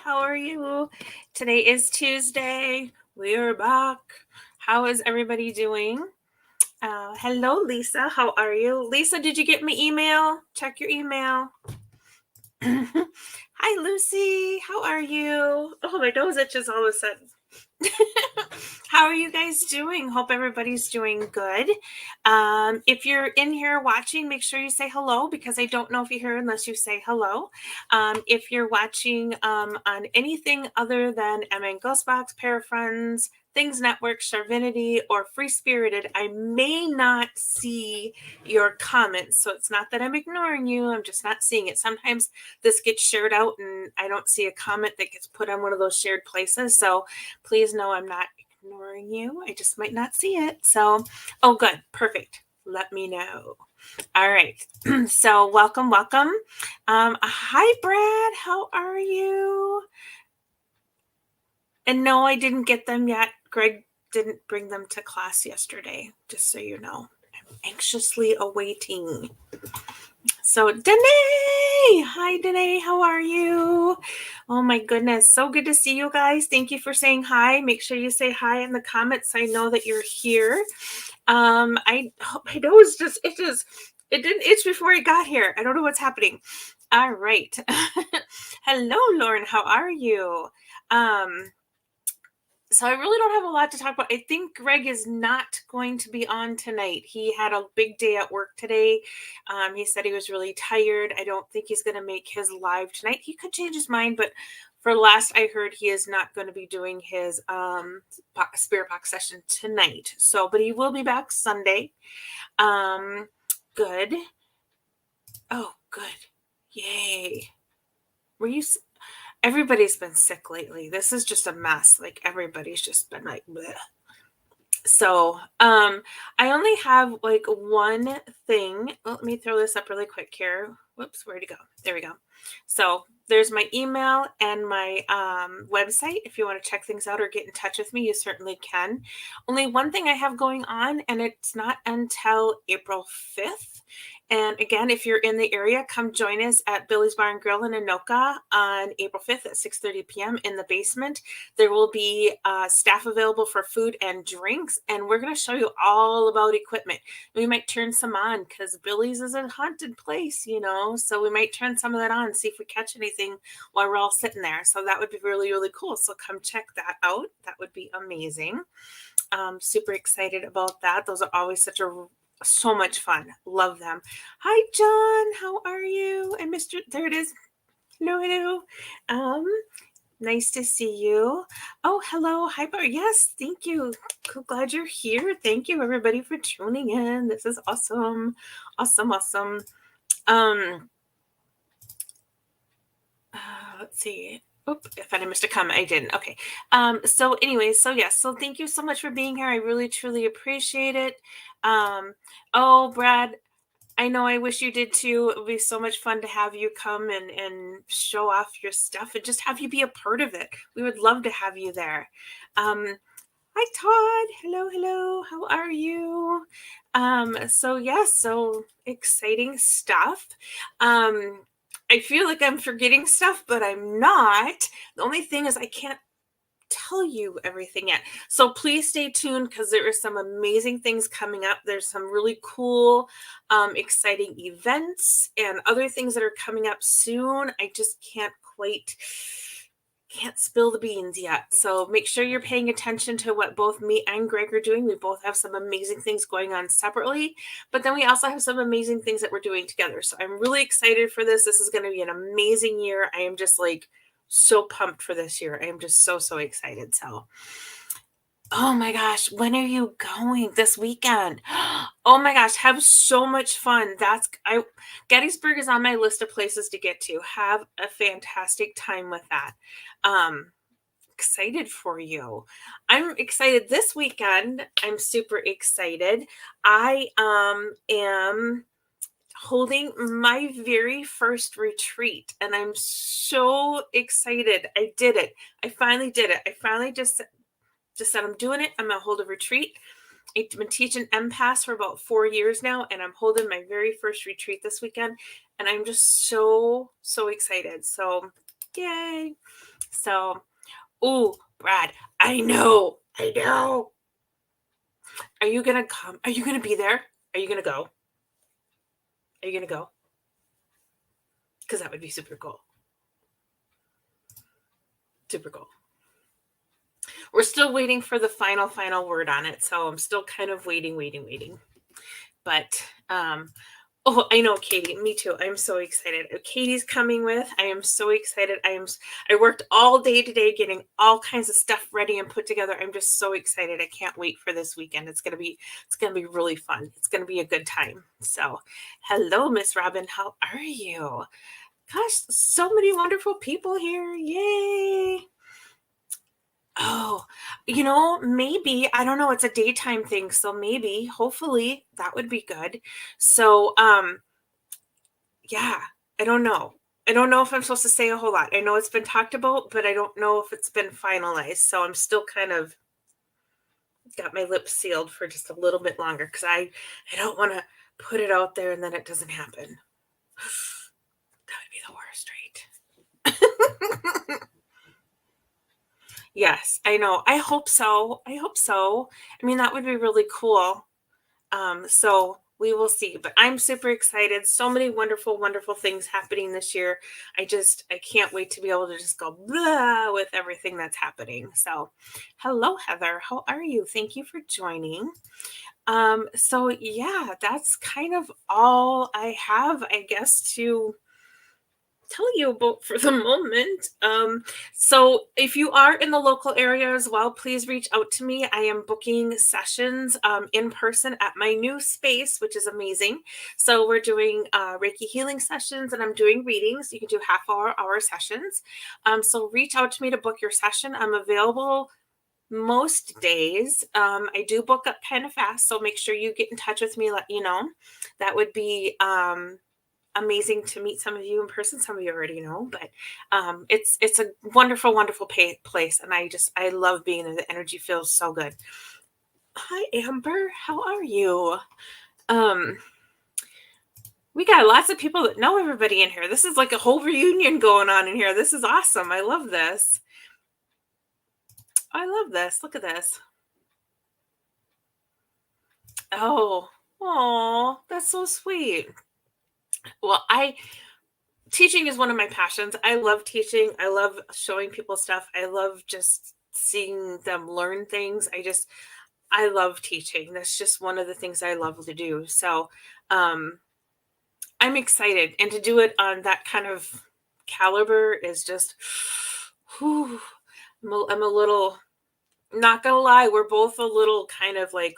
How are you? Today is Tuesday. We are back. How is everybody doing? Hello, Lisa. How are you? Lisa, did you get my email? Check your email. Hi, Lucy. How are you? Oh, my nose itches all of a sudden. How are you guys doing? Hope everybody's doing good. If you're in here watching, make sure you say hello because I don't know if you're here unless you say hello. If you're watching on anything other than MN Ghostbox, Parafriends, Things Network, Charvinity, or Free Spirited, I may not see your comments. So it's not that I'm ignoring you. I'm just not seeing it. Sometimes this gets shared out and I don't see a comment that gets put on one of those shared places. So please know I'm not ignoring you. I just might not see it. So, oh, good. Perfect. Let me know. All right. So welcome. Hi, Brad. How are you? And no, I didn't get them yet. Greg didn't bring them to class yesterday, just so you know. I'm anxiously awaiting. So, Danae! Hi, Danae. How are you? Oh, my goodness. So good to see you guys. Thank you for saying hi. Make sure you say hi in the comments. I know that you're here. My nose just itches. It didn't itch before I got here. I don't know what's happening. All right. Hello, Lauren. How are you? So I really don't have a lot to talk about. I think Greg is not going to be on tonight. He had a big day at work today. He said he was really tired. I don't think he's going to make his live tonight. He could change his mind, but for last I heard, he is not going to be doing his spirit box session tonight. So, but he will be back Sunday. Good. Oh, good. Yay. Were you... Everybody's been sick lately. This is just a mess. Like everybody's just been like, bleh. So, I only have like one thing. Let me throw this up really quick here. Whoops, where'd it go? There we go. So there's my email and my website. If you want to check things out or get in touch with me, you certainly can. Only one thing I have going on, and it's not until April 5th. And again, if you're in the area, come join us at Billy's Bar and Grill in Anoka on April 5th at 6:30 p.m. in the basement. There will be staff available for food and drinks, and we're going to show you all about equipment. We might turn some on because Billy's is a haunted place, you know, so we might turn some of that on, see if we catch anything while we're all sitting there. So that would be really, really cool. So come check that out. That would be amazing. Super excited about that. Those are always so much fun. Love them. Hi, John. How are you? And Mr. There it is. Hello. Nice to see you. Oh, hello. Hi, Bar. Yes, thank you. Glad you're here. Thank you, everybody, for tuning in. This is awesome. Awesome. Let's see. If I missed a comment, I didn't. Okay. So anyway, so thank you so much for being here. I really, truly appreciate it. Oh, Brad, I know I wish you did too. It would be so much fun to have you come and show off your stuff and just have you be a part of it. We would love to have you there. Hi, Todd. Hello. How are you? So exciting stuff. I feel like I'm forgetting stuff, but I'm not. The only thing is I can't tell you everything yet. So please stay tuned because there are some amazing things coming up. There's some really cool, exciting events and other things that are coming up soon. I just can't spill the beans yet. So make sure you're paying attention to what both me and Greg are doing. We both have some amazing things going on separately, but then we also have some amazing things that we're doing together. So I'm really excited for this. This is going to be an amazing year. I am just like so pumped for this year. I am just so excited. So, oh my gosh, when are you going? This weekend? Oh my gosh, have so much fun. Gettysburg is on my list of places to get to. Have a fantastic time with that. Excited for you. I'm excited this weekend. I'm super excited. I am holding my very first retreat and I'm so excited. I did it. I finally did it. I finally just said I'm doing it. I'm gonna hold a retreat. I've been teaching empaths for about 4 years now, and I'm holding my very first retreat this weekend, and I'm just so excited. So yay. So, ooh, Brad, I know. I know. Are you going to come? Are you going to be there? Are you going to go? Are you going to go? Because that would be super cool. Super cool. We're still waiting for the final word on it. So I'm still kind of waiting. But, oh, I know, Katie. Me too. I'm so excited. Katie's coming with. I am so excited. I worked all day today getting all kinds of stuff ready and put together. I'm just so excited. I can't wait for this weekend. It's gonna be really fun. It's gonna be a good time. So, hello, Miss Robin. How are you? Gosh, so many wonderful people here. Yay! Oh, maybe, I don't know, it's a daytime thing, so maybe, hopefully, that would be good. So, yeah, I don't know. I don't know if I'm supposed to say a whole lot. I know it's been talked about, but I don't know if it's been finalized. So I'm still kind of got my lips sealed for just a little bit longer because I don't want to put it out there and then it doesn't happen. That would be the worst, right? Yes, I know. I hope so. I mean, that would be really cool. So we will see, but I'm super excited. So many wonderful things happening this year. I can't wait to be able to just go blah with everything that's happening. So hello, Heather. How are you? Thank you for joining. So yeah, that's kind of all I have, I guess, to tell you about for the moment. So if you are in the local area as well, please reach out to me. I am booking sessions in person at my new space, which is amazing. So we're doing Reiki healing sessions and I'm doing readings. You can do half hour sessions. So reach out to me to book your session. I'm available most days. I do book up kind of fast, so make sure you get in touch with me, let you know. That would be amazing to meet some of you in person. Some of you already know, but it's a wonderful place, and I love being there. The energy feels so good. Hi, Amber. How are you? Um, we got lots of people that know everybody in here. This is like a whole reunion going on in here. This is awesome. I love this. I love this. Look at this. Oh, that's so sweet. Well, teaching is one of my passions. I love teaching. I love showing people stuff. I love just seeing them learn things. I love teaching. That's just one of the things I love to do. So, I'm excited, and to do it on that kind of caliber is just, whew, I'm a little, not gonna lie, we're both a little kind of like,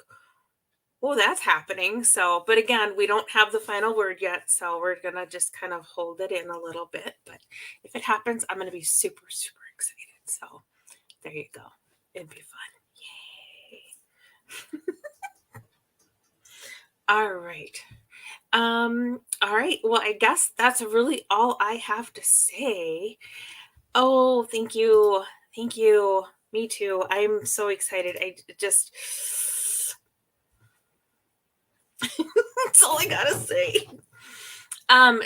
oh, that's happening. So, but again, we don't have the final word yet. So we're going to just kind of hold it in a little bit. But if it happens, I'm going to be super excited. So there you go. It'd be fun. Yay. All right. All right. Well, I guess that's really all I have to say. Oh, thank you. Thank you. Me too. I'm so excited. I just, that's all I gotta say.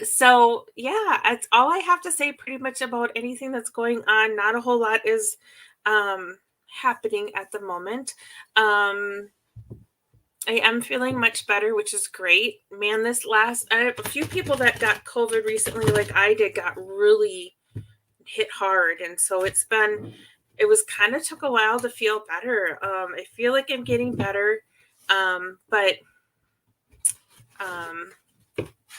So yeah, that's all I have to say pretty much about anything that's going on. Not a whole lot is happening at the moment. I am feeling much better, which is great. Man, I have a few people that got COVID recently, like I did, got really hit hard. And so it was kind of took a while to feel better. I feel like I'm getting better. But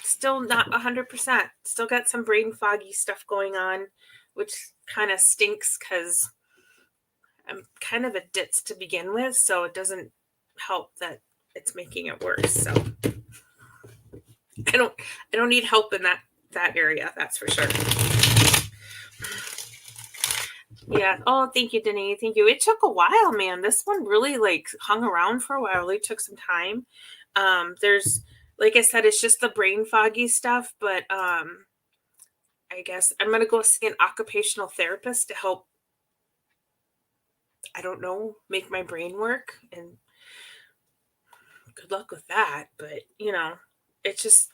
still not 100%. Still got some brain foggy stuff going on, which kind of stinks because I'm kind of a ditz to begin with, so it doesn't help that it's making it worse. So I don't need help in that area, that's for sure. Yeah. Oh, thank you, Denise. Thank you. It took a while, man. This one really like hung around for a while. It took some time. There's, like I said, it's just the brain foggy stuff, but I guess I'm gonna go see an occupational therapist to help, I don't know, make my brain work, and good luck with that. But it's just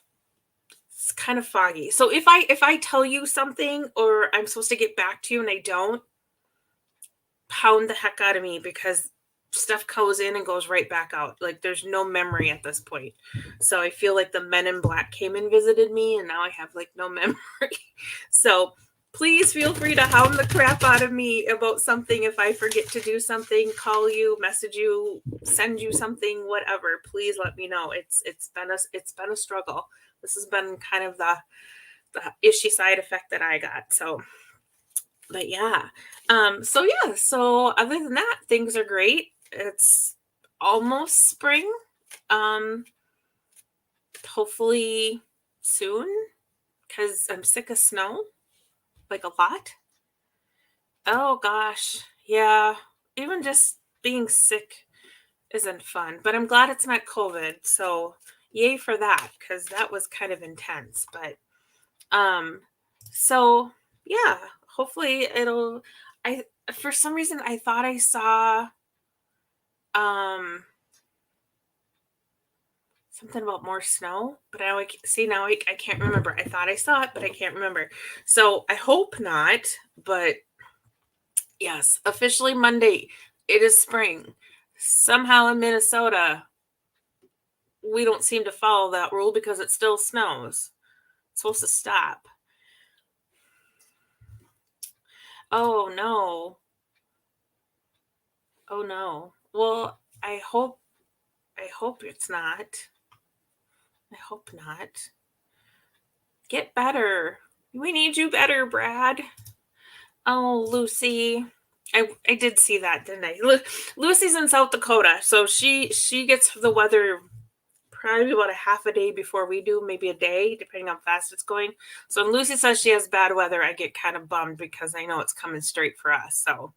It's kind of foggy. So if I tell you something or I'm supposed to get back to you and I don't, pound the heck out of me because stuff goes in and goes right back out. Like there's no memory at this point. So I feel like the Men in Black came and visited me and now I have like no memory. So please feel free to hound the crap out of me about something. If I forget to do something, call you, message you, send you something, whatever. Please let me know. It's been a struggle. This has been kind of the ishy side effect that I got. So, but yeah. So other than that, things are great. It's almost spring. Hopefully soon, because I'm sick of snow, like a lot. Oh gosh, yeah. Even just being sick isn't fun, but I'm glad it's not COVID. So yay for that, because that was kind of intense. But so yeah, hopefully it'll. I for some reason I thought I saw something about more snow, but I see now I can't remember. I thought I saw it, but I can't remember. So I hope not. But yes, officially Monday, it is spring. Somehow in Minnesota, we don't seem to follow that rule because it still snows. It's supposed to stop. Oh no. Oh no. Well, I hope it's not. I hope not. Get better. We need you better, Brad. Oh, Lucy. I did see that, didn't I? Lucy's in South Dakota, so she gets the weather probably about a half a day before we do, maybe a day, depending on how fast it's going. So when Lucy says she has bad weather, I get kind of bummed because I know it's coming straight for us. So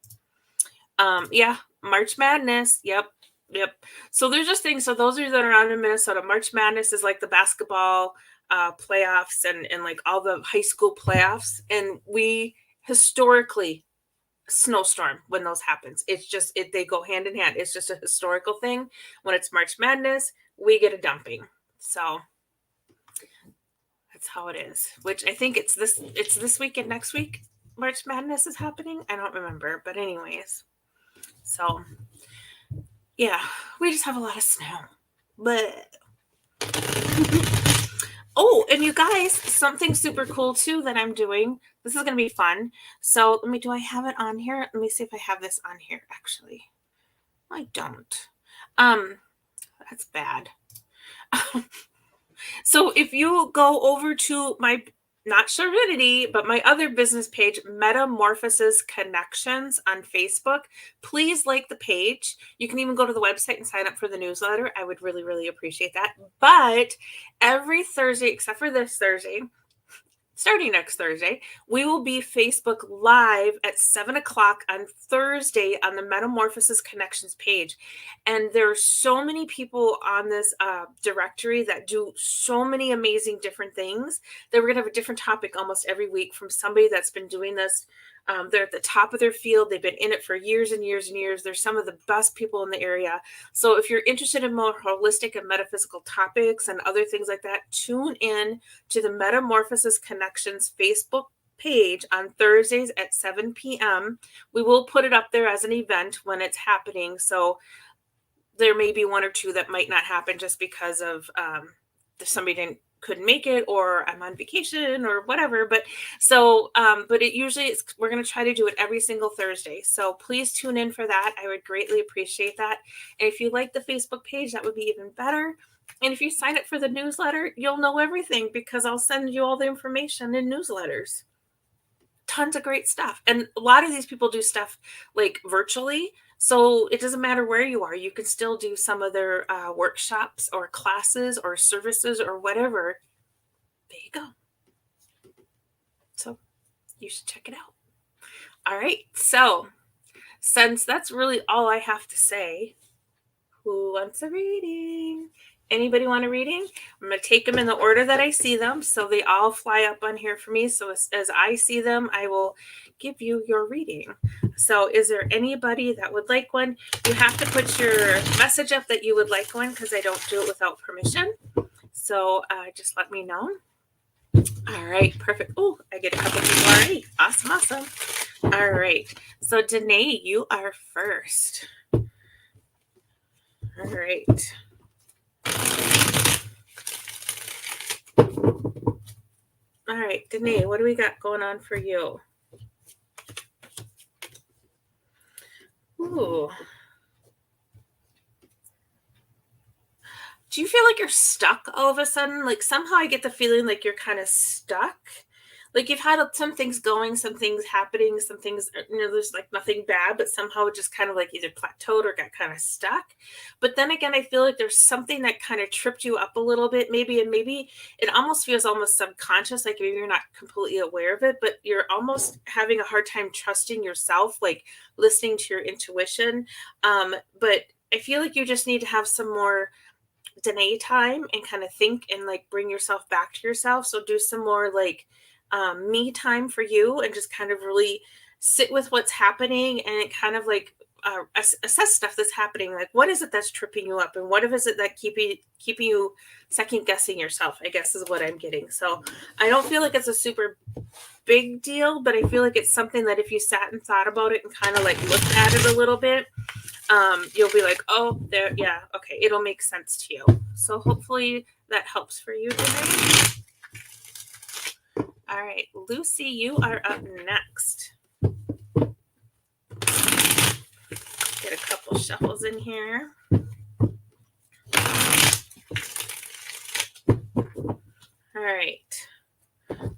yeah, March Madness. Yep. So there's just things. So those of you that are out in Minnesota, March Madness is like the basketball playoffs and like all the high school playoffs. And we historically snowstorm when those happens. It's just they go hand in hand. It's just a historical thing. When it's March Madness, we get a dumping. So that's how it is. Which I think it's this week and next week. March Madness is happening. I don't remember, but anyways. So yeah, we just have a lot of snow. But oh, and you guys, something super cool too that I'm doing. This is gonna be fun. So do I have it on here? Let me see if I have this on here actually. I don't. That's bad. So if you go over to my, not Charvinity, but my other business page, Metamorphosis Connections on Facebook, please like the page. You can even go to the website and sign up for the newsletter. I would really, really appreciate that. But every Thursday, except for this Thursday, starting next Thursday, we will be Facebook Live at 7 o'clock on Thursday on the Metamorphosis Connections page. And there are so many people on this directory that do so many amazing different things that we're going to have a different topic almost every week from somebody that's been doing this. They're at the top of their field. They've been in it for years and years and years. They're some of the best people in the area. So if you're interested in more holistic and metaphysical topics and other things like that, tune in to the Metamorphosis Connections Facebook page on Thursdays at 7 p.m. We will put it up there as an event when it's happening. So there may be one or two that might not happen just because of somebody couldn't make it or I'm on vacation or whatever. But so, but it usually we're going to try to do it every single Thursday. So please tune in for that. I would greatly appreciate that. And if you like the Facebook page, that would be even better. And if you sign up for the newsletter, you'll know everything because I'll send you all the information in newsletters. Tons of great stuff. And a lot of these people do stuff like virtually. So it doesn't matter where you are. You can still do some of their workshops or classes or services or whatever. There you go. So you should check it out. All right. So since that's really all I have to say, who wants a reading? Anybody want a reading? I'm going to take them in the order that I see them. So they all fly up on here for me. So as I see them, I will give you your reading. So is there anybody that would like one? You have to put your message up that you would like one because I don't do it without permission. So just let me know. All right, perfect. Oh, I get a couple people already. Awesome, awesome. All right. So, Danae, you are first. All right. All right, Danae, what do we got going on for you? Ooh. Do you feel like you're stuck all of a sudden? Like somehow I get the feeling like you're kind of stuck. Like you've had some things going, some things happening, some things, there's like nothing bad, but somehow it just kind of like either plateaued or got kind of stuck. But then again, I feel like there's something that kind of tripped you up a little bit, maybe, and maybe it almost feels almost subconscious, like maybe you're not completely aware of it, but you're almost having a hard time trusting yourself, like listening to your intuition. But I feel like you just need to have some more Danae time and kind of think and like bring yourself back to yourself. So do some more like me time for you and just kind of really sit with what's happening and kind of like assess stuff that's happening. Like what is it that's tripping you up and what is it that keeping you second guessing yourself, I guess is what I'm getting. So I don't feel like it's a super big deal, but I feel like it's something that if you sat and thought about it and kind of like looked at it a little bit, you'll be like, oh, there, yeah, okay, it'll make sense to you. So hopefully that helps for you today. All right, Lucy, you are up next. Get a couple shuffles in here. All right,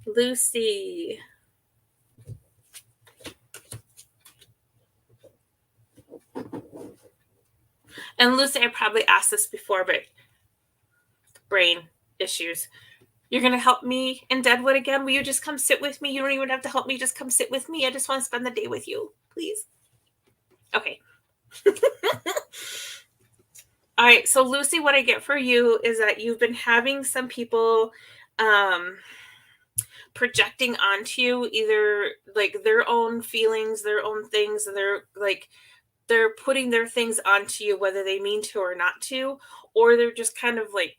Lucy. And Lucy, I probably asked this before, but brain issues. You're going to help me in Deadwood again? Will you just come sit with me? You don't even have to help me. Just come sit with me. I just want to spend the day with you, please. Okay. All right. So, Lucy, what I get for you is that you've been having some people projecting onto you either like their own feelings, their own things, they're putting their things onto you, whether they mean to or not to, or they're just kind of like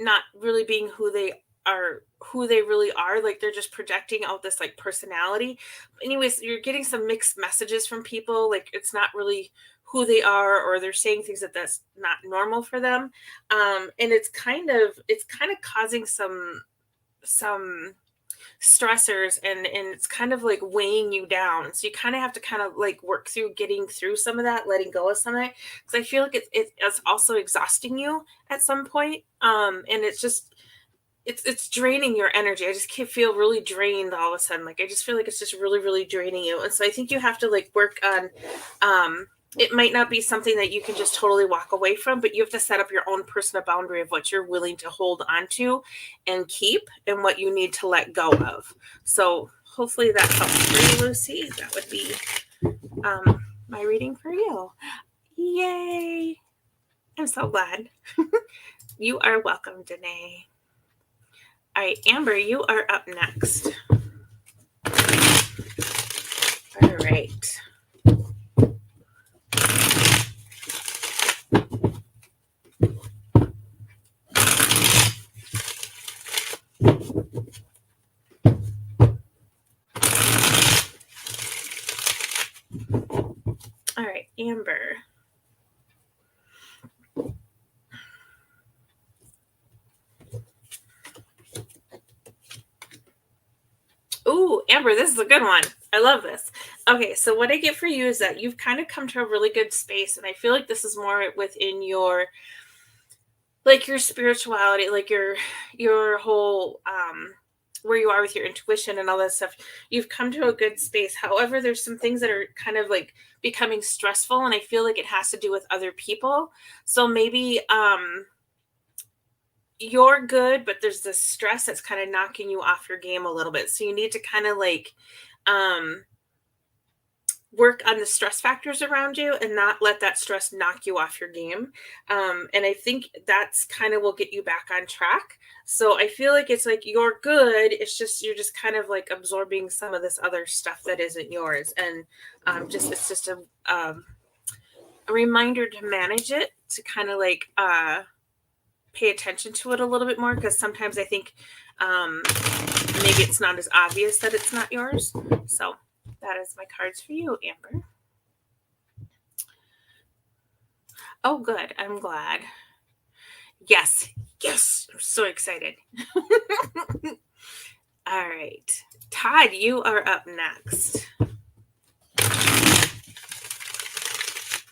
not really being who they really are. Like they're just projecting out this like personality. Anyways, you're getting some mixed messages from people. Like it's not really who they are, or they're saying things that's not normal for them. And it's kind of causing some stressors and it's kind of like weighing you down. So you kind of have to kind of like work through getting through some of that, letting go of some of it. Because I feel like it's also exhausting you at some point. And it's just it's draining your energy. I just can't feel really drained all of a sudden. Like I just feel like it's just really, really draining you. And so I think you have to like work on it might not be something that you can just totally walk away from, but you have to set up your own personal boundary of what you're willing to hold onto and keep and what you need to let go of. So hopefully that helps for you, Lucy. That would be my reading for you. Yay. I'm so glad. You are welcome, Danae. All right, Amber, you are up next. All right. All right, Amber. Ooh, Amber, this is a good one. I love this. Okay, so what I get for you is that you've kind of come to a really good space, and I feel like this is more within your spirituality, like your whole where you are with your intuition and all that stuff. You've come to a good space. However, there's some things that are kind of like becoming stressful, and I feel like it has to do with other people. So maybe you're good, but there's this stress that's kind of knocking you off your game a little bit. So you need to kind of like work on the stress factors around you and not let that stress knock you off your game. And I think that's kind of will get you back on track. So I feel like it's like you're good. It's just you're just kind of like absorbing some of this other stuff that isn't yours. And it's just a reminder to manage it, to kind of like pay attention to it a little bit more, because sometimes I think Maybe it's not as obvious that it's not yours. So that is my cards for you, Amber. Oh, good. I'm glad. Yes. Yes. I'm so excited. All right. Todd, you are up next.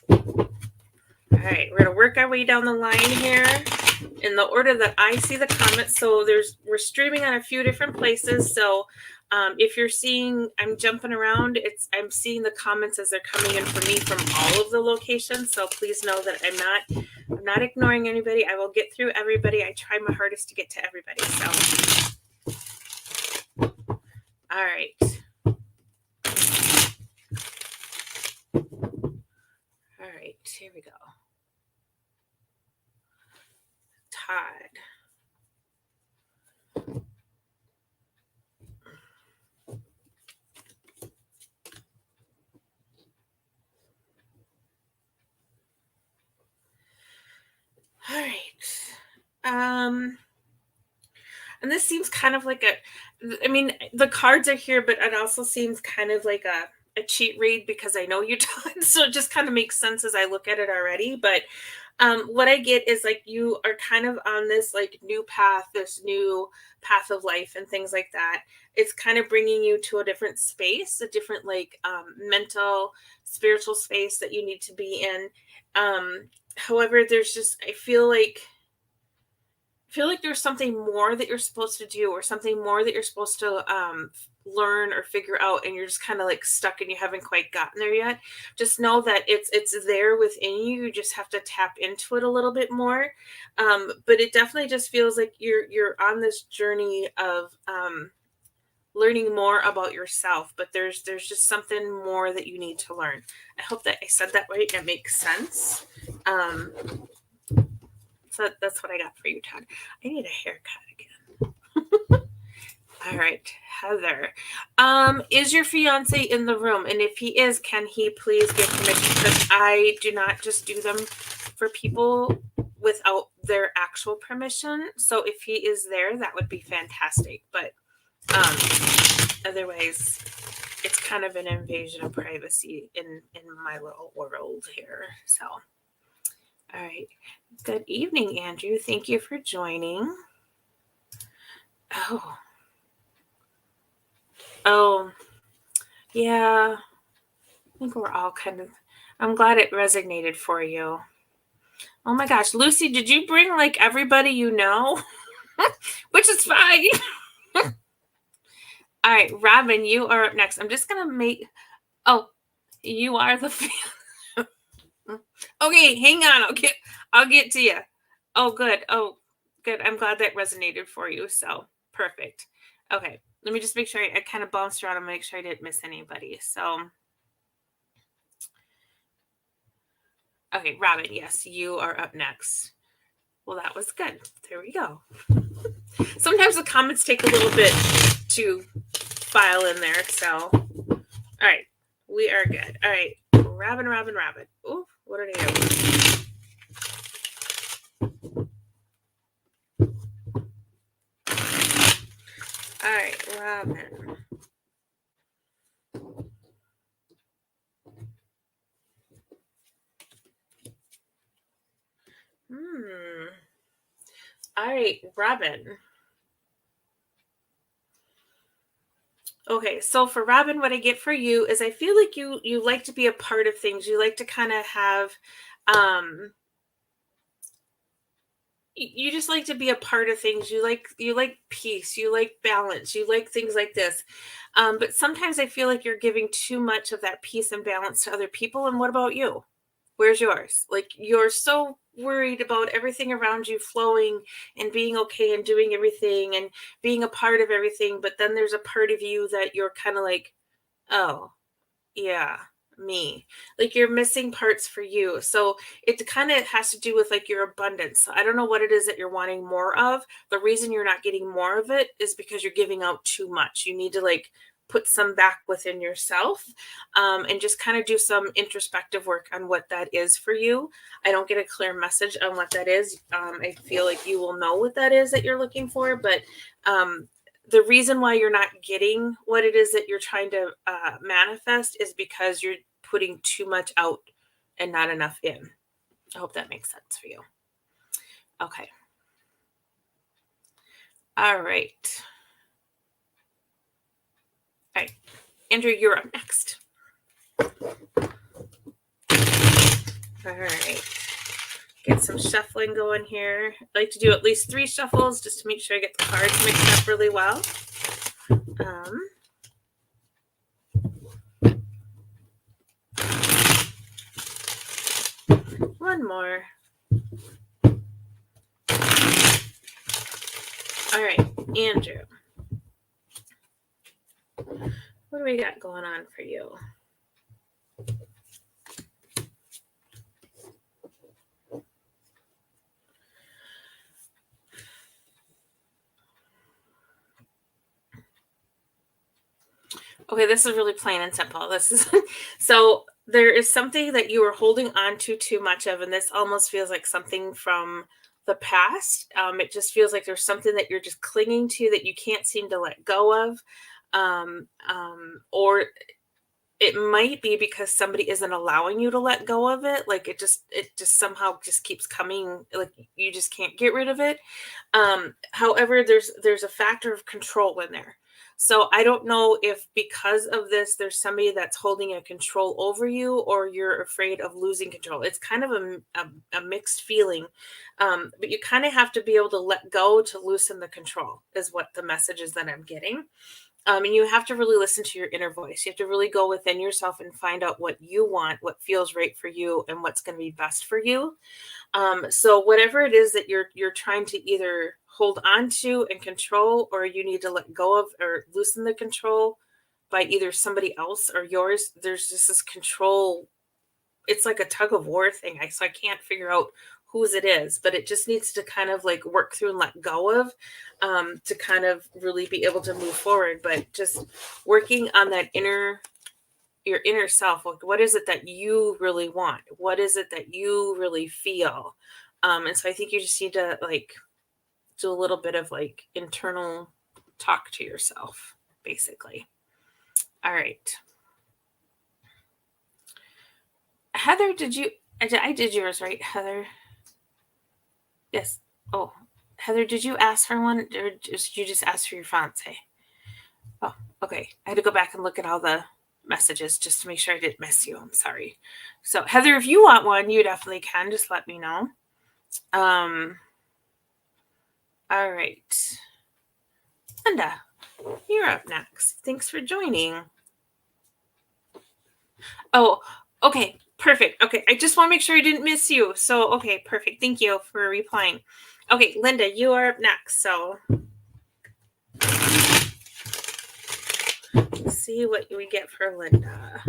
All right. We're going to work our way down the line here in the order that I see the comments. So we're streaming on a few different places. So if you're seeing I'm jumping around, I'm seeing the comments as they're coming in for me from all of the locations. So please know that I'm not ignoring anybody. I will get through everybody. I try my hardest to get to everybody. So all right. All right, here we go. Todd. All right. And this seems kind of like the cards are here, but it also seems kind of like a cheat read because I know you Todd. So it just kind of makes sense as I look at it already. But what I get is like you are kind of on this like new path, this new path of life and things like that. It's kind of bringing you to a different space, a different like mental, spiritual space that you need to be in. However, I feel like there's something more that you're supposed to do or something more that you're supposed to learn or figure out, and you're just kind of like stuck and you haven't quite gotten there yet. Just know that it's there within you. You just have to tap into it a little bit more. But it definitely just feels like you're on this journey of learning more about yourself, but there's just something more that you need to learn. I hope that I said that right. It makes sense. So that's what I got for you, Todd. I need a haircut again. All right, Heather. Is your fiance in the room? And if he is, can he please give permission? Because I do not just do them for people without their actual permission. So if he is there, that would be fantastic. But otherwise, it's kind of an invasion of privacy in my little world here. So. All right. Good evening, Andrew. Thank you for joining. Oh, yeah. I think we're all I'm glad it resonated for you. Oh my gosh. Lucy, did you bring like everybody you know? Which is fine. All right, Robin, you are up next. I'm just going to you are the fan. Okay, hang on. I'll get to you. Oh, good. Oh, good. I'm glad that resonated for you. So perfect. Okay, let me just make sure I kind of bounced around and make sure I didn't miss anybody. So, okay, Robin, yes, you are up next. Well, that was good. There we go. Sometimes the comments take a little bit to file in there. So, all right, we are good. All right, Robin. Ooh, what did I do? All right, Robin. All right, Robin. Okay, so for Robin, what I get for you is I feel like you like to be a part of things. You like to kind of have you just like to be a part of things. You like peace, you like balance, you like things like this. But sometimes I feel like you're giving too much of that peace and balance to other people. And what about you? Where's yours? Like you're so worried about everything around you flowing and being okay and doing everything and being a part of everything. But then there's a part of you that you're kind of like, oh, yeah, me. Like you're missing parts for you. So it kind of has to do with like your abundance. I don't know what it is that you're wanting more of. The reason you're not getting more of it is because you're giving out too much. You need to like put some back within yourself, and just kind of do some introspective work on what that is for you. I don't get a clear message on what that is. I feel like you will know what that is that you're looking for, but the reason why you're not getting what it is that you're trying to manifest is because you're putting too much out and not enough in. I hope that makes sense for you. Okay. All right. All right. Andrew, you're up next. All right. Get some shuffling going here. I like to do at least 3 shuffles just to make sure I get the cards mixed up really well. One more. All right, Andrew. What do we got going on for you? Okay, this is really plain and simple. This is so there is something that you are holding on to too much of, and this almost feels like something from the past. It just feels like there's something that you're just clinging to that you can't seem to let go of, or it might be because somebody isn't allowing you to let go of it. Like it just somehow just keeps coming. Like you just can't get rid of it. However, there's a factor of control in there. So I don't know if because of this, there's somebody that's holding a control over you, or you're afraid of losing control. It's kind of a mixed feeling, but you kind of have to be able to let go to loosen the control is what the message is that I'm getting. And you have to really listen to your inner voice. You have to really go within yourself and find out what you want, what feels right for you, and what's going to be best for you. So whatever it is that you're trying to either hold on to and control, or you need to let go of or loosen the control by either somebody else or yours, there's just this control. It's like a tug of war thing. So I can't figure out whose it is, but it just needs to kind of like work through and let go of, to kind of really be able to move forward. But just working on that your inner self. Like, what is it that you really want? What is it that you really feel? And so I think you just need to like do a little bit of like internal talk to yourself, basically. All right. Heather, I did yours, right, Heather? Yes. Oh, Heather, did you ask for one, or you just asked for your fiance? Oh, okay. I had to go back and look at all the messages just to make sure I didn't miss you. I'm sorry. So Heather, if you want one, you definitely can. Just let me know. All right. Linda, you're up next. Thanks for joining. Oh, okay. Perfect. Okay. I just want to make sure I didn't miss you. So, okay. Perfect. Thank you for replying. Okay. Linda, you are up next. So let's see what we get for Linda.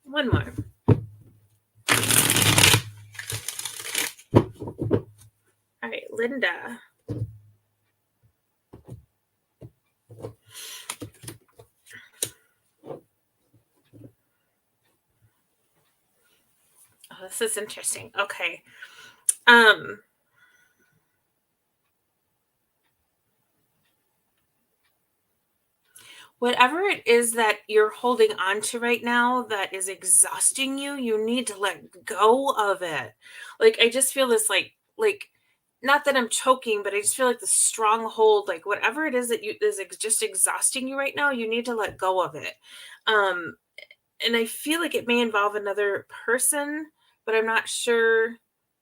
One more. All right, Linda. Oh, this is interesting. Okay. Whatever it is that you're holding on to right now that is exhausting you, you need to let go of it. Like I just feel this like not that I'm choking, but I just feel like the stronghold, like whatever it is that just exhausting you right now, you need to let go of it. And I feel like it may involve another person, but I'm not sure.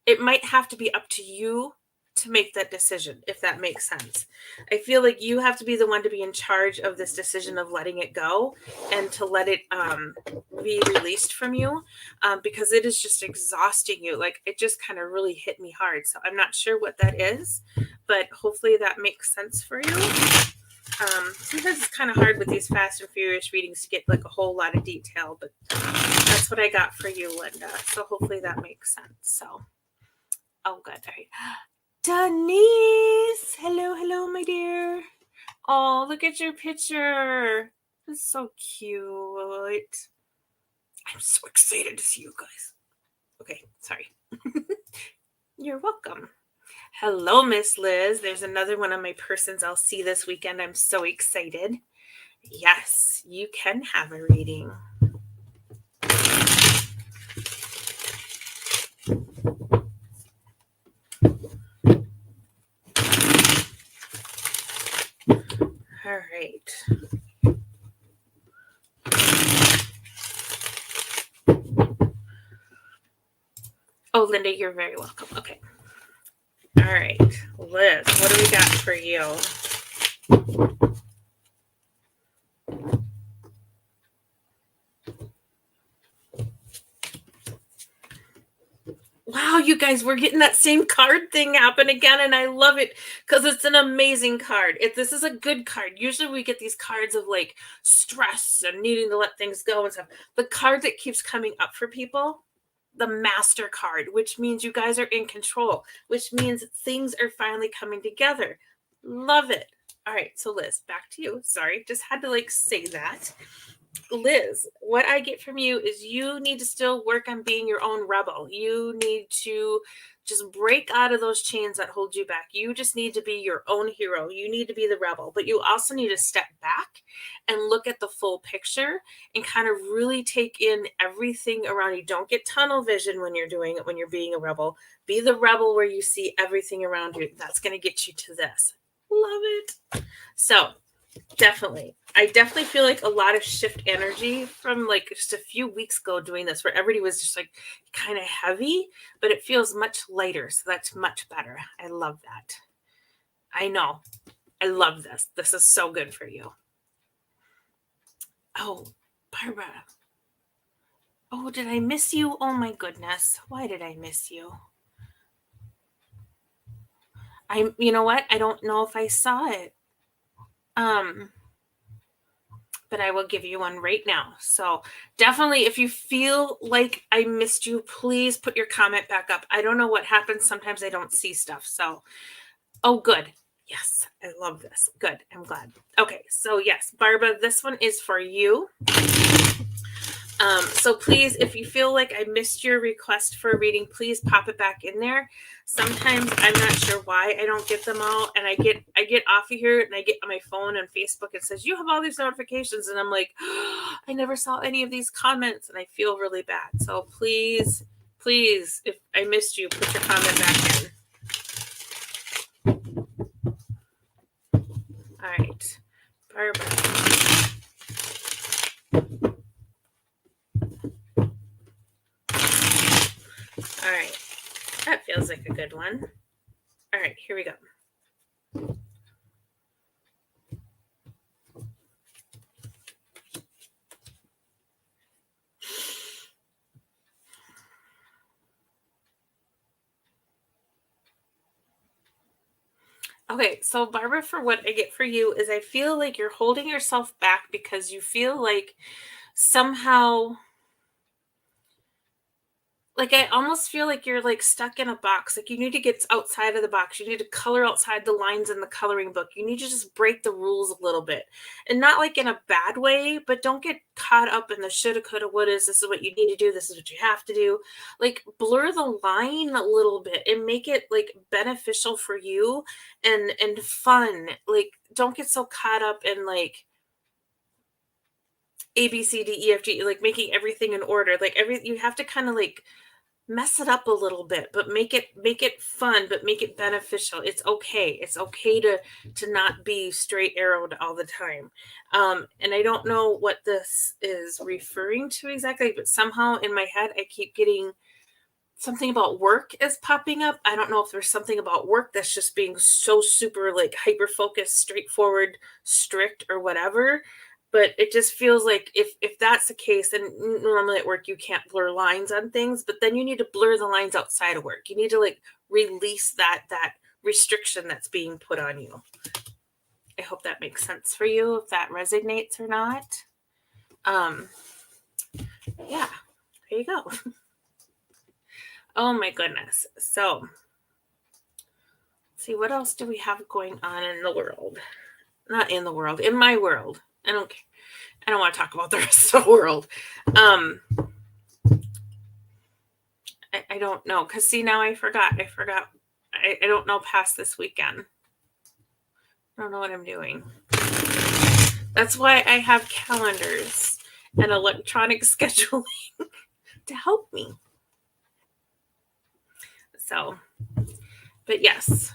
It might have to be up to you to make that decision, if that makes sense. I feel like you have to be the one to be in charge of this decision of letting it go and to let it be released from you, because it is just exhausting you. Like it just kind of really hit me hard. So I'm not sure what that is, but hopefully that makes sense for you. Sometimes it's kind of hard with these Fast and Furious readings to get like a whole lot of detail, but that's what I got for you, Linda. So hopefully that makes sense. So, oh, good. All right. Denise, hello, my dear. Oh, look at your picture. It's so cute. I'm so excited to see you guys. Okay, sorry. You're welcome. Hello, Miss Liz. There's another one of my persons I'll see this weekend. I'm so excited. Yes, you can have a reading. All right. Oh, Linda, you're very welcome. Okay. All right. Liz, what do we got for you? Wow, you guys, we're getting that same card thing happen again, and I love it because it's an amazing card. This is a good card. Usually we get these cards of like stress and needing to let things go and stuff. The card that keeps coming up for people, the Master card, which means you guys are in control, which means things are finally coming together. Love it. All right, so Liz, back to you. Sorry, just had to like say that. Liz, what I get from you is you need to still work on being your own rebel. You need to just break out of those chains that hold you back. You just need to be your own hero. You need to be the rebel, but you also need to step back and look at the full picture and kind of really take in everything around you. Don't get tunnel vision when you're doing it, when you're being a rebel. Be the rebel where you see everything around you. That's going to get you to this. Love it. So, I definitely feel like a lot of shift energy from like just a few weeks ago doing this, where everybody was just like kind of heavy, but it feels much lighter. So that's much better. I love that. I know. I love this. This is so good for you. Oh, Barbara. Oh, did I miss you? Oh my goodness. Why did I miss you? You know what? I don't know if I saw it. But I will give you one right now. So definitely, if you feel like I missed you, please put your comment back up. I don't know what happens. Sometimes I don't see stuff. So, oh, good. Yes, I love this. Good. I'm glad. Okay. So yes, Barbara, this one is for you. So please, if you feel like I missed your request for a reading, please pop it back in there. Sometimes I'm not sure why I don't get them all, and I get off of here and I get on my phone and Facebook and says you have all these notifications, and I'm like, oh, I never saw any of these comments, and I feel really bad. So please, if I missed you, put your comment back in. All right, Barbara. All right, that feels like a good one. All right, here we go. Okay, so Barbara, for what I get for you is I feel like you're holding yourself back because you feel like somehow, like I almost feel like you're like stuck in a box. Like you need to get outside of the box. You need to color outside the lines in the coloring book. You need to just break the rules a little bit. And not like in a bad way, but don't get caught up in the shoulda, coulda, wouldas. This is what you need to do. This is what you have to do. Like blur the line a little bit and make it like beneficial for you and fun. Like don't get so caught up in like A, B, C, D, E, F, G, like making everything in order. Like you have to kind of like mess it up a little bit, but make it fun, but make it beneficial. It's okay. It's okay to not be straight arrowed all the time. And I don't know what this is referring to exactly, but somehow in my head I keep getting something about work is popping up. I don't know if there's something about work that's just being so super like hyper focused, straightforward, strict, or whatever. But it just feels like if that's the case, then normally at work you can't blur lines on things, but then you need to blur the lines outside of work. You need to like release that restriction that's being put on you. I hope that makes sense for you, if that resonates or not. Yeah, there you go. Oh my goodness. So, let's see, what else do we have going on in the world? Not in the world, in my world. I don't want to talk about the rest of the world. I don't know, because see, now I forgot. I don't know past this weekend. I don't know what I'm doing. That's why I have calendars and electronic scheduling to help me. So, but yes.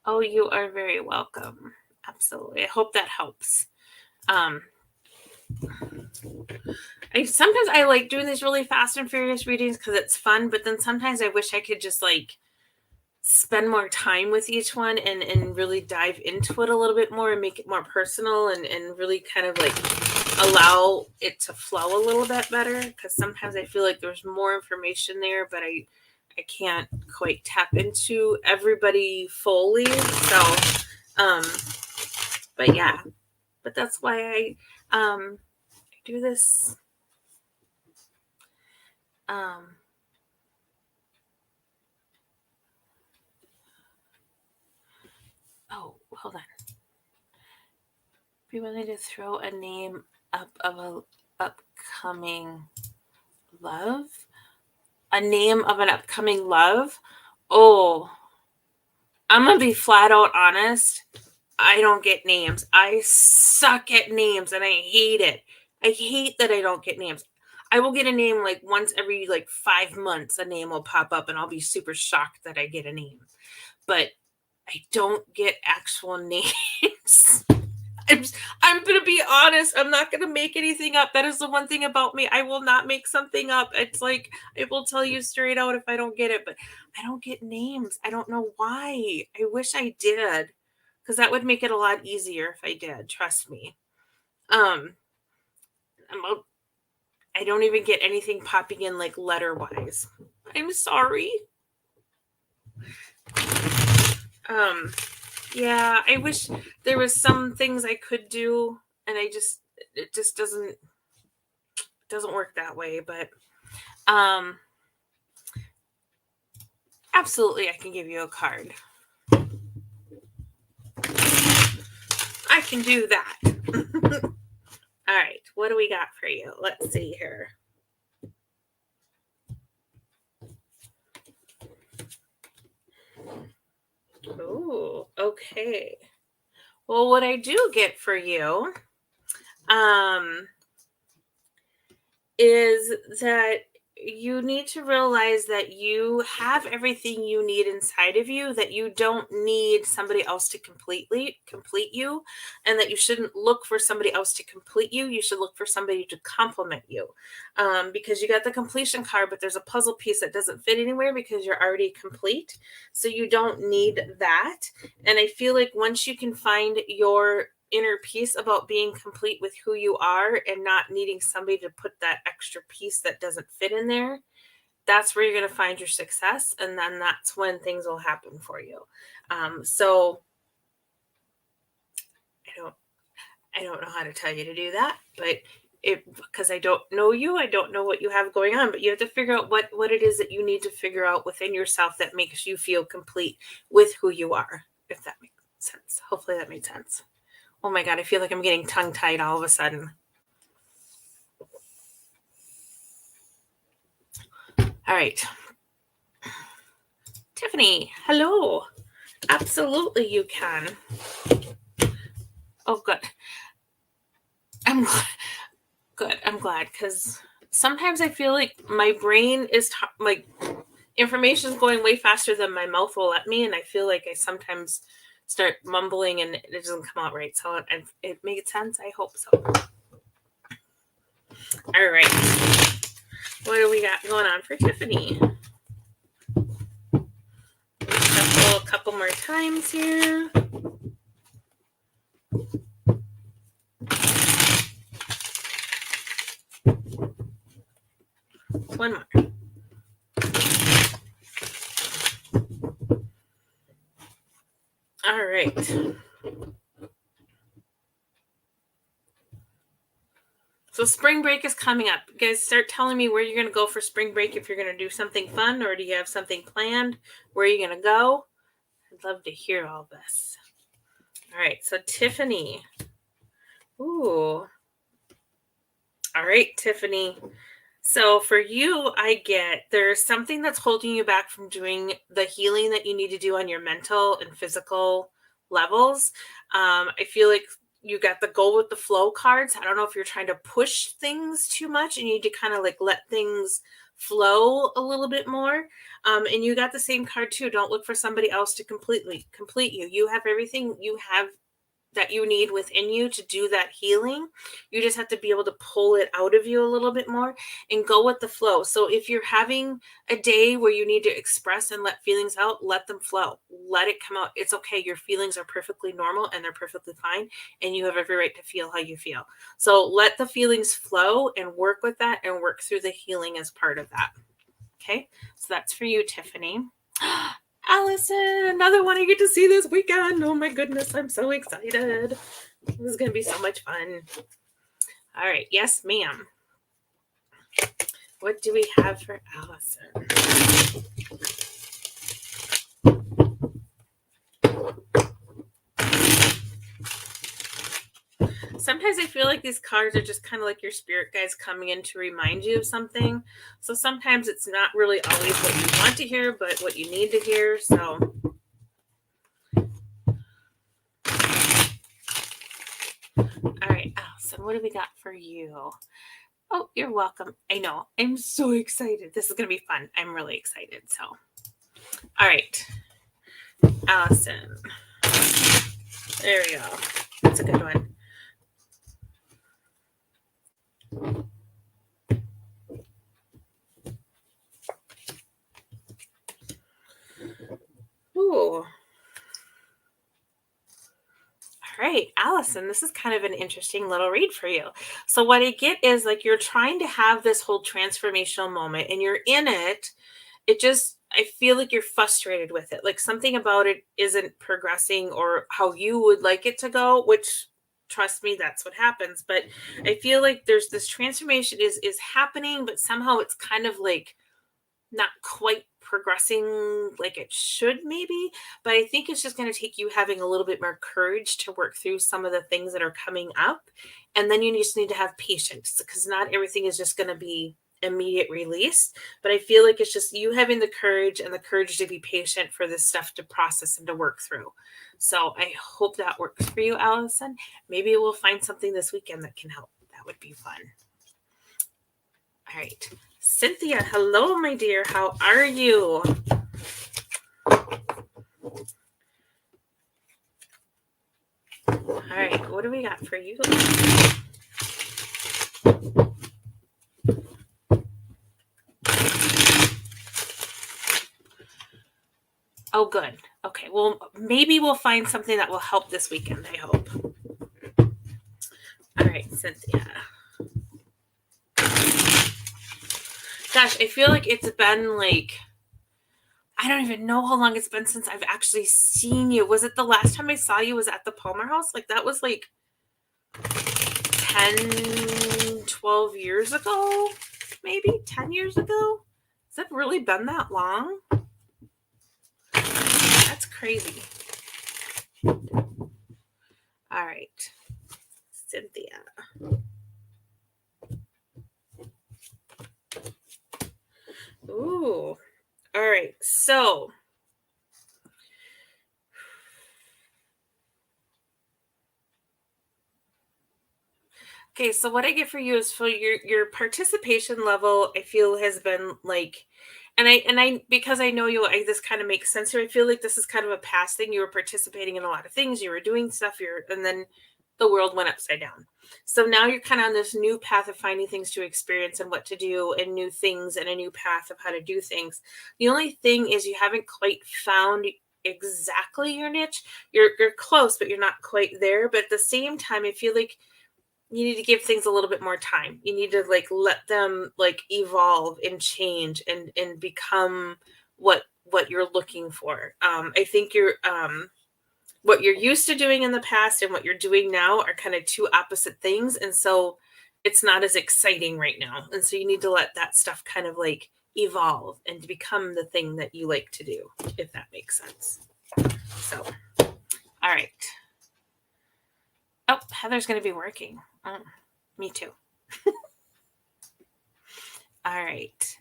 Oh, you are very welcome. Absolutely. I hope that helps. Sometimes I like doing these really fast and furious readings because it's fun, but then sometimes I wish I could just like spend more time with each one and really dive into it a little bit more and make it more personal and really kind of like allow it to flow a little bit better, because sometimes I feel like there's more information there, but I can't quite tap into everybody fully. So but yeah, but that's why I do this. Oh, hold on. Be willing to throw a name up of a upcoming love? A name of an upcoming love? Oh, I'm going to be flat out honest. I don't get names. I suck at names and I hate it. I hate that I don't get names. I will get a name like once every like 5 months, a name will pop up and I'll be super shocked that I get a name. But I don't get actual names. I'm going to be honest. I'm not going to make anything up. That is the one thing about me. I will not make something up. It's like, I will tell you straight out if I don't get it, but I don't get names. I don't know why. I wish I did, because that would make it a lot easier if I did. Trust me. I don't even get anything popping in like letter wise. I'm sorry. Yeah, I wish there was some things I could do, and it just doesn't work that way. But absolutely, I can give you a card. I can do that. All right, what do we got for you? Let's see here. Oh, okay. Well, what I do get for you is that you need to realize that you have everything you need inside of you, that you don't need somebody else to complete you, and that you shouldn't look for somebody else to complete you. You should look for somebody to complement you, because you got the completion card, but there's a puzzle piece that doesn't fit anywhere because you're already complete. So you don't need that. And I feel like once you can find your inner peace about being complete with who you are and not needing somebody to put that extra piece that doesn't fit in there, that's where you're going to find your success, and then that's when things will happen for you. So I don't know how to tell you to do that, but because I don't know you, I don't know what you have going on, but you have to figure out what it is that you need to figure out within yourself that makes you feel complete with who you are, if that makes sense. Hopefully that made sense. Oh my God, I feel like I'm getting tongue-tied all of a sudden. All right. Tiffany, hello. Absolutely you can. Oh, good. I'm glad, because sometimes I feel like my brain is like information is going way faster than my mouth will let me, and I feel like I sometimes start mumbling and it doesn't come out right. So it made sense. I hope so. All right. What do we got going on for Tiffany? Shuffle a couple more times here. One more. All right. So spring break is coming up. You guys, start telling me where you're going to go for spring break, if you're going to do something fun, or do you have something planned? Where are you going to go? I'd love to hear all this. All right, so Tiffany. Ooh. All right, Tiffany. So for you, I get there's something that's holding you back from doing the healing that you need to do on your mental and physical levels. I feel like you got the go with the flow cards. I don't know if you're trying to push things too much and you need to kind of like let things flow a little bit more. And you got the same card too. Don't look for somebody else to complete you. You have everything you have that you need within you to do that healing. You just have to be able to pull it out of you a little bit more and go with the flow. So if you're having a day where you need to express and let feelings out, let them flow. Let it come out. It's okay. Your feelings are perfectly normal and they're perfectly fine. And you have every right to feel how you feel. So let the feelings flow and work with that and work through the healing as part of that. Okay. So that's for you, Tiffany. Allison, another one I get to see this weekend. Oh my goodness, I'm so excited. This is going to be so much fun. All right, yes, ma'am. What do we have for Allison? Sometimes I feel like these cards are just kind of like your spirit guides coming in to remind you of something. So sometimes it's not really always what you want to hear, but what you need to hear. So all right, Allison, what do we got for you? Oh, you're welcome. I know. I'm so excited. This is going to be fun. I'm really excited. So, all right, Allison. There we go. That's a good one. Ooh. All right, Allison, this is kind of an interesting little read for you. So what I get is like you're trying to have this whole transformational moment and you're in it. I feel like you're frustrated with it. Like something about it isn't progressing or how you would like it to go, which trust me, that's what happens. But I feel like there's this transformation is happening, but somehow it's kind of like not quite progressing like it should maybe, but I think it's just going to take you having a little bit more courage to work through some of the things that are coming up, and then you just need to have patience because not everything is just going to be immediate release. But I feel like it's just you having the courage and the courage to be patient for this stuff to process and to work through. So I hope that works for you, Allison. Maybe we'll find something this weekend that can help. That would be fun. All right. Cynthia, hello, my dear. How are you? All right. What do we got for you? Oh, good. Okay. Well, maybe we'll find something that will help this weekend, I hope. All right, Cynthia. Gosh, I feel like it's been like, I don't even know how long it's been since I've actually seen you. Was it the last time I saw you was at the Palmer House? Like that was like 10, 12 years ago, maybe 10 years ago. Has it really been that long? That's crazy. All right, Cynthia. Ooh. All right. So okay, so what I get for you is for your participation level, I feel has been like, and I because I know you, this kind of makes sense here. I feel like this is kind of a past thing. You were participating in a lot of things, you were doing stuff, and then the world went upside down. So now you're kind of on this new path of finding things to experience and what to do and new things and a new path of how to do things. The only thing is you haven't quite found exactly your niche. You're close, but you're not quite there. But at the same time, I feel like you need to give things a little bit more time. You need to like let them like evolve and change and become what you're looking for. I think what you're used to doing in the past and what you're doing now are kind of two opposite things. And so it's not as exciting right now. And so you need to let that stuff kind of like evolve and to become the thing that you like to do, if that makes sense. So, all right. Oh, Heather's going to be working. Oh, me too. All right.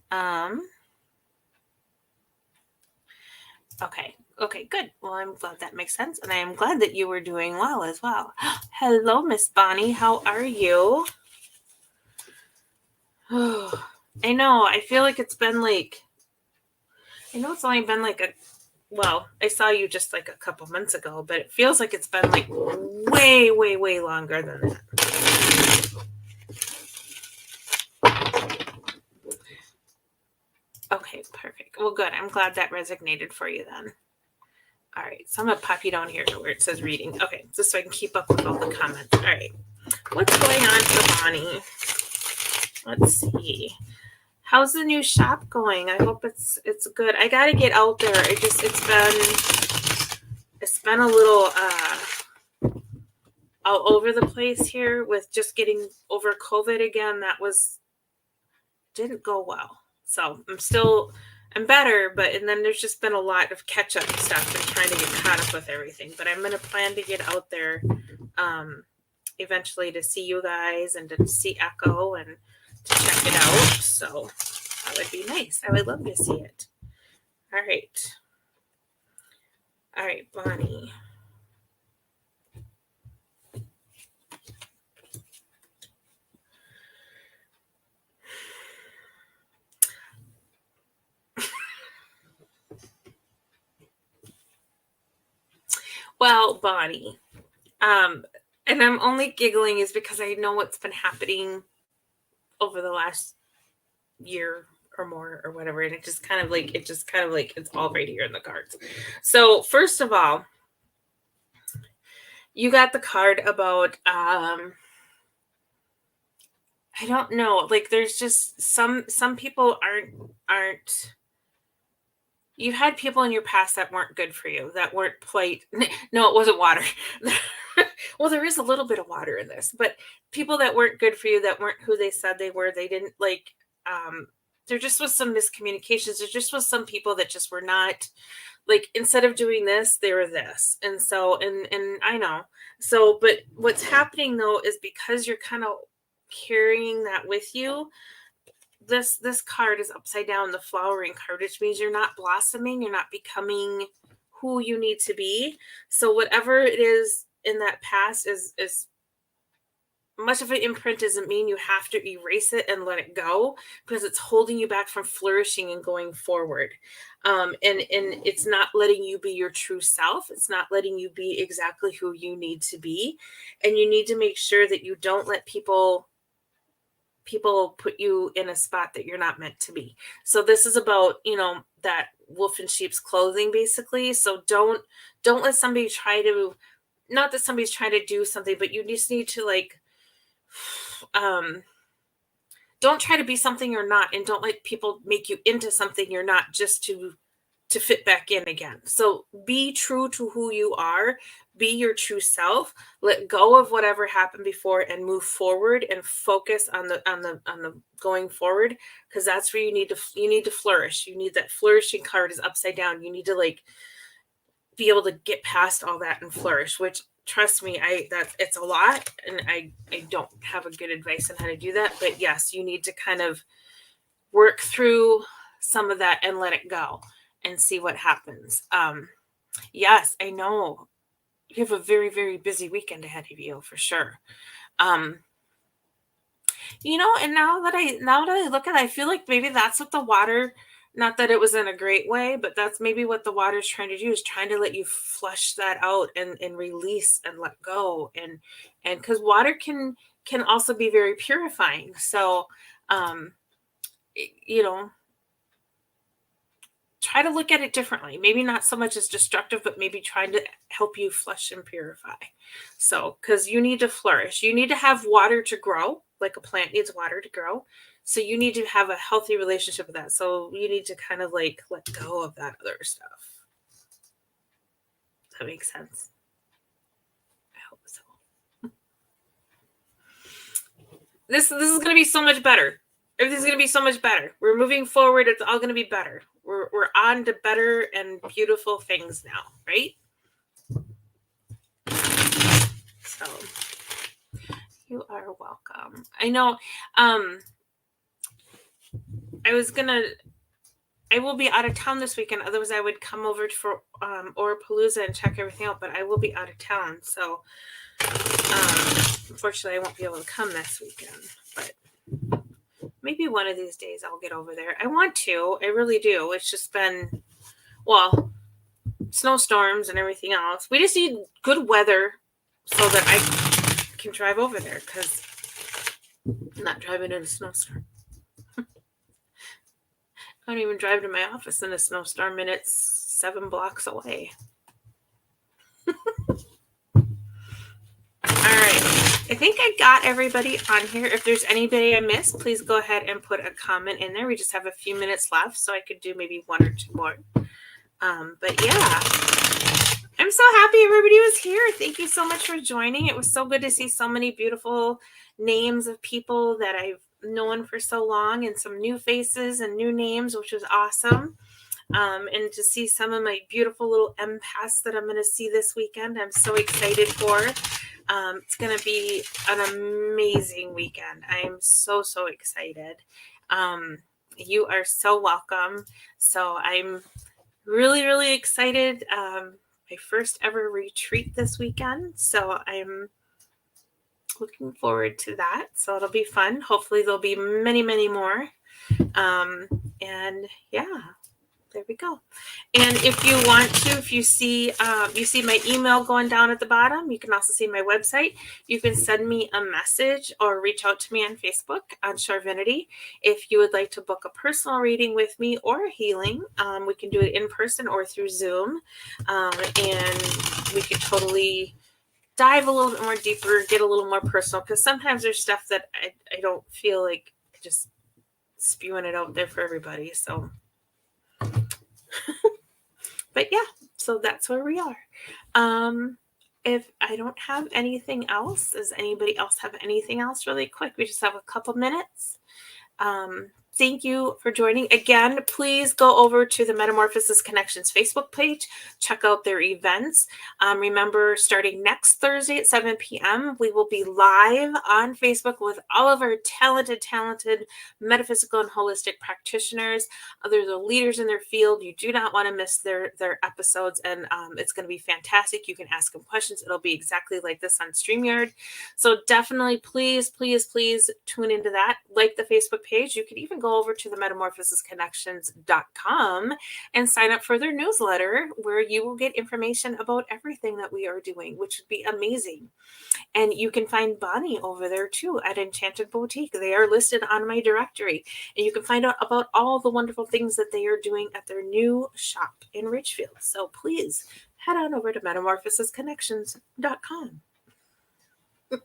Okay. Okay, good. Well, I'm glad that makes sense. And I am glad that you were doing well as well. Hello, Miss Bonnie. How are you? Oh, I know. I feel like it's been like, I know it's only been like well, I saw you just like a couple months ago, but it feels like it's been like way, way, way longer than that. Okay, perfect. Well, good. I'm glad that resonated for you then. All right, so I'm going to pop you down here where it says reading. Okay, just so I can keep up with all the comments. All right, what's going on for Bonnie? Let's see. How's the new shop going? I hope it's good. I got to get out there. It's been a little all over the place here with just getting over COVID again. That didn't go well. So I'm better, and then there's just been a lot of catch up stuff and trying to get caught up with everything. But I'm going to plan to get out there eventually to see you guys and to see Echo and to check it out. So that would be nice. I would love to see it. All right. All right, Bonnie. Well, Bonnie, and I'm only giggling is because I know what's been happening over the last year or more or whatever, and it's all right here in the cards. So first of all, you got the card about I don't know, like there's just some people aren't you've had people in your past that weren't good for you, that weren't quite no, it wasn't water. Well, there is a little bit of water in this, but people that weren't good for you, that weren't who they said they were, they didn't like there just was some miscommunications. There just was some people that just were not like, instead of doing this, they were this. And so and I know. So but what's happening though is because you're kind of carrying that with you, this card is upside down, the flowering card, which means you're not blossoming, you're not becoming who you need to be. So whatever it is in that past is much of an imprint doesn't mean you have to erase it and let it go, because it's holding you back from flourishing and going forward. And it's not letting you be your true self. It's not letting you be exactly who you need to be. And you need to make sure that you don't let people put you in a spot that you're not meant to be. So this is about, that wolf in sheep's clothing, basically. So don't let somebody not that somebody's trying to do something, but you just need to like, don't try to be something you're not, and don't let people make you into something you're not just to fit back in again. So be true to who you are, be your true self, let go of whatever happened before and move forward and focus on the going forward, because that's where you need to flourish. You need that flourishing card is upside down. You need to like be able to get past all that and flourish, which trust me, it's a lot, and I don't have a good advice on how to do that, but yes, you need to kind of work through some of that and let it go and see what happens. Yes, I know you have a very, very busy weekend ahead of you for sure. And now that I look at it, I feel like maybe that's what the water, not that it was in a great way, but that's maybe what the water is trying to do, is trying to let you flush that out and release and let go. And because water can also be very purifying. So, try to look at it differently. Maybe not so much as destructive, but maybe trying to help you flush and purify. So, because you need to flourish, you need to have water to grow, like a plant needs water to grow. So you need to have a healthy relationship with that. So you need to kind of like let go of that other stuff. Does that make sense? This is going to be so much better. Everything's going to be so much better. We're moving forward. It's all going to be better. We're on to better and beautiful things now, right? So you are welcome. I know. I will be out of town this weekend. Otherwise, I would come over for Orapalooza and check everything out. But I will be out of town, so unfortunately, I won't be able to come this weekend. But maybe one of these days I'll get over there. I want to. I really do. It's just been, well, snowstorms and everything else. We just need good weather so that I can drive over there, because I'm not driving in a snowstorm. I don't even drive to my office in a snowstorm, and it's 7 blocks away. All right. I think I got everybody on here. If there's anybody I missed, please go ahead and put a comment in there. We just have a few minutes left, so I could do maybe 1 or 2 more. But yeah, I'm so happy everybody was here. Thank you so much for joining. It was so good to see so many beautiful names of people that I've known for so long, and some new faces and new names, which was awesome. And to see some of my beautiful little empaths that I'm going to see this weekend, I'm so excited for. It's going to be an amazing weekend. I'm so excited. You are so welcome. So I'm really excited. My first ever retreat this weekend. So I'm looking forward to that. So it'll be fun. Hopefully there'll be many more. And yeah. There we go. And if you want to, if you see my email going down at the bottom, you can also see my website. You can send me a message or reach out to me on Facebook on Charvinity. If you would like to book a personal reading with me or a healing, we can do it in person or through Zoom. And we could totally dive a little bit more deeper, get a little more personal, because sometimes there's stuff that I don't feel like just spewing it out there for everybody. So but yeah, so that's where we are. If I don't have anything else, does anybody else have anything else really quick? We just have a couple minutes. Thank you for joining. Again, please go over to the Metamorphosis Connections Facebook page. Check out their events. Remember, starting next Thursday at 7 p.m., we will be live on Facebook with all of our talented metaphysical and holistic practitioners. They're the leaders in their field. You do not want to miss their episodes, and it's going to be fantastic. You can ask them questions. It'll be exactly like this on StreamYard. So definitely, please tune into that. Like the Facebook page. You can even go over to the metamorphosisconnections.com and sign up for their newsletter, where you will get information about everything that we are doing, which would be amazing. And you can find Bonnie over there too at Enchanted Boutique. They are listed on my directory, and you can find out about all the wonderful things that they are doing at their new shop in Ridgefield. So please head on over to metamorphosisconnections.com. I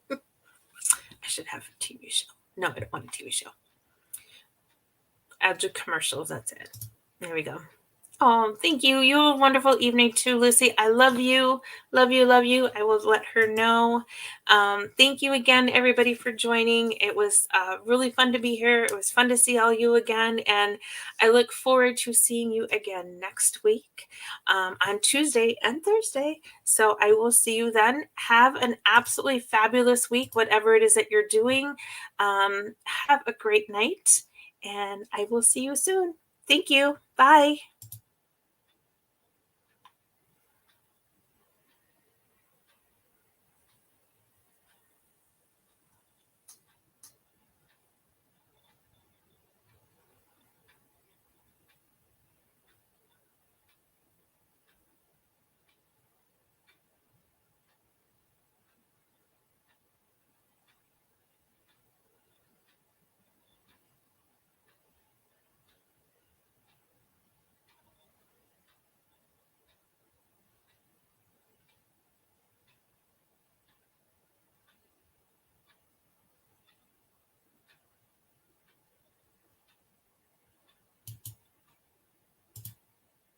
should have a TV show. No, I don't want a TV show. I'll do commercials. That's it. There we go. Oh, thank you. You have a wonderful evening too, Lucy. I love you. Love you. I will let her know. Thank you again, everybody, for joining. It was really fun to be here. It was fun to see all you again. And I look forward to seeing you again next week on Tuesday and Thursday. So I will see you then. Have an absolutely fabulous week, whatever it is that you're doing. Have a great night, and I will see you soon. Thank you. Bye.